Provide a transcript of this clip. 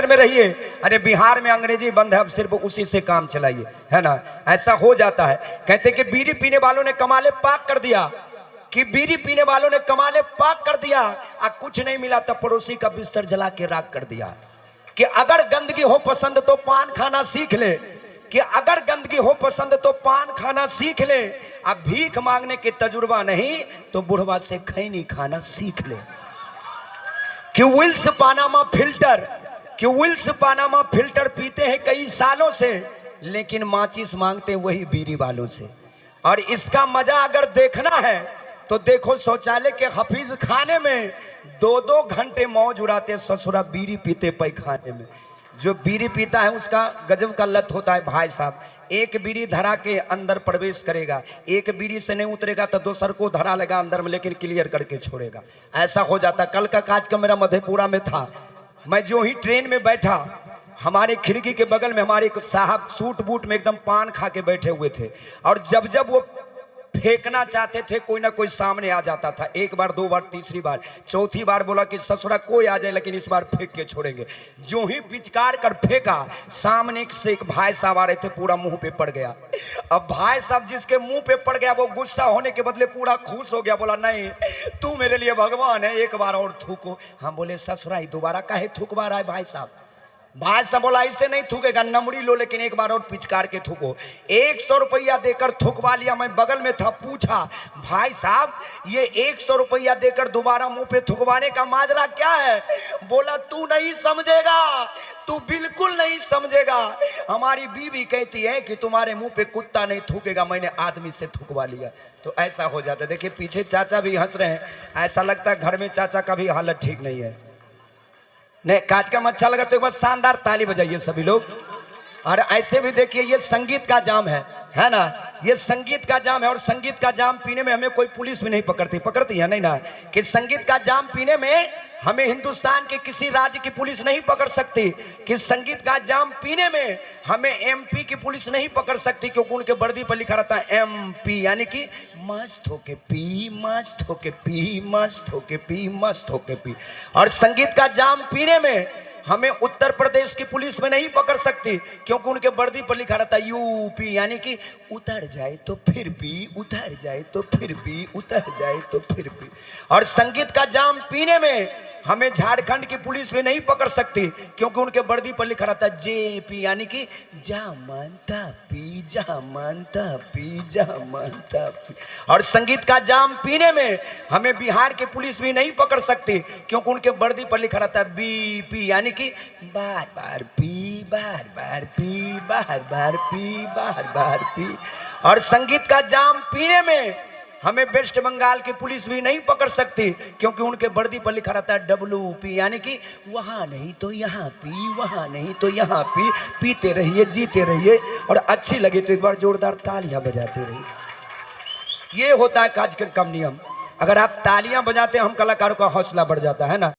में रहिए। अरे बिहार में अंग्रेजी बंद है, अब सिर्फ उसी से काम चलाइए, है ना। ऐसा हो जाता है। कहते कि बीड़ी पीने वालों ने कमाले पाक कर दिया, कि बीड़ी पीने वालों ने कमाले पाक कर दिया, कुछ नहीं मिला तो पड़ोसी का बिस्तर जला के राख कर दिया। कि अगर गंदगी हो पसंद तो पान खाना सीख ले, कि अगर गंदगी हो पसंद तो पान खाना सीख ले, अब भीख मांगने के तजुर्बा नहीं तो बुढ़वा से खैनी खाना सीख ले। कि विल्स पानामा फिल्टर, कि विल्स पानामा फिल्टर पीते हैं कई सालों से, लेकिन माचिस मांगते वही बीड़ी वालों से। और इसका मजा अगर देखना है तो देखो शौचालय के हफीज खाने में 2-2 घंटे मौज उड़ाते ससुरा बीड़ी पीते पैखाने में। जो बीड़ी पीता है उसका गजब का लत होता है भाई साहब। एक बीड़ी धरा के अंदर प्रवेश करेगा, एक बीड़ी से नहीं उतरेगा तो दोसर को धरा लेगा अंदर में, लेकिन क्लियर करके छोड़ेगा। ऐसा हो जाता। कल का कार्यक्रम मेरा मधेपुरा में था। मैं जो ही ट्रेन में बैठा, हमारे खिड़की के बगल में हमारे साहब सूट बूट में एकदम पान खा के बैठे हुए थे, और जब जब वो फेंकना चाहते थे कोई ना कोई सामने आ जाता था। 1 बार 2 बार तीसरी बार चौथी बार बोला कि ससुरा कोई आ जाए लेकिन इस बार फेंक के छोड़ेंगे। जो ही पिचकार कर फेंका, सामने से एक भाई साहब आ रहे थे, पूरा मुंह पे पड़ गया। अब भाई साहब जिसके मुंह पे पड़ गया वो गुस्सा होने के बदले पूरा खुश हो गया, बोला नहीं तू मेरे लिए भगवान है, एक बार और थूको। हम बोले ससुरा दोबारा काहे थूकवा रहा है भाई साहब। भाई साहब बोला ऐसे नहीं थूकेगा, नमड़ी लो लेकिन एक बार और पिचकार के थूको। 100 रुपया देकर थूकवा लिया। मैं बगल में था, पूछा भाई साहब ये 100 रुपया देकर दोबारा मुंह पे थूकवाने का माजरा क्या है। बोला तू नहीं समझेगा, तू बिल्कुल नहीं समझेगा। हमारी बीवी कहती है कि तुम्हारे मुंह पे कुत्ता नहीं थूकेगा, मैंने आदमी से थूकवा लिया। तो ऐसा हो जाता है। देखिए पीछे चाचा भी हंस रहे हैं, ऐसा लगता है घर में चाचा का भी हालत ठीक नहीं है। नहीं कार्यक्रम अच्छा लगा तो एक बार शानदार ताली बजाइए सभी लोग। और ऐसे भी देखिए ये संगीत का जाम है ना, ये संगीत का जाम है। और संगीत का जाम पीने में हमें कोई पुलिस भी नहीं पकड़ती है नहीं ना, कि संगीत का जाम पीने में हमें हिंदुस्तान के किसी राज्य की पुलिस नहीं पकड़ सकती, कि संगीत का जाम पीने में हमें एमपी की पुलिस नहीं पकड़ सकती, क्योंकि उनके वर्दी पर लिखा रहता है एमपी, यानी कि मस्त होके पी, मस्त होके पी, मस्त होके पी, मस्त होके पी। और संगीत का जाम पीने में हमें उत्तर प्रदेश की पुलिस में नहीं पकड़ सकती, क्योंकि उनके वर्दी पर लिखा रहता है यूपी, यानी कि उतर जाए तो फिर पी, उतर जाए तो फिर पी, उतर जाए तो फिर पी। और संगीत का जाम पीने में हमें झारखंड की पुलिस में नहीं पकड़ सकती, क्योंकि उनके वर्दी पर लिखा रहता है जेपी, यानी कि जा मानता पी, जा मानता पी, जा मानता पी। और संगीत का जाम पीने में हमें बिहार की पुलिस भी नहीं पकड़ सकती, क्योंकि उनके वर्दी पर लिखा रहता है बीपी, यानी कि बार बार पी, बार बार पी, बार बार पी, बार बार पी। और संगीत का जाम पीने में हमें वेस्ट बंगाल की पुलिस भी नहीं पकड़ सकती, क्योंकि उनके वर्दी पर लिखा रहता है WP, यानी कि वहां नहीं तो यहाँ पी, वहां नहीं तो यहाँ पी। पीते रहिए, जीते रहिए, और अच्छी लगे तो एक बार जोरदार तालियां बजाते रहिए। ये होता है कार्यक्रम का नियम। अगर आप तालियां बजाते हैं हम कलाकारों का हौसला बढ़ जाता है ना।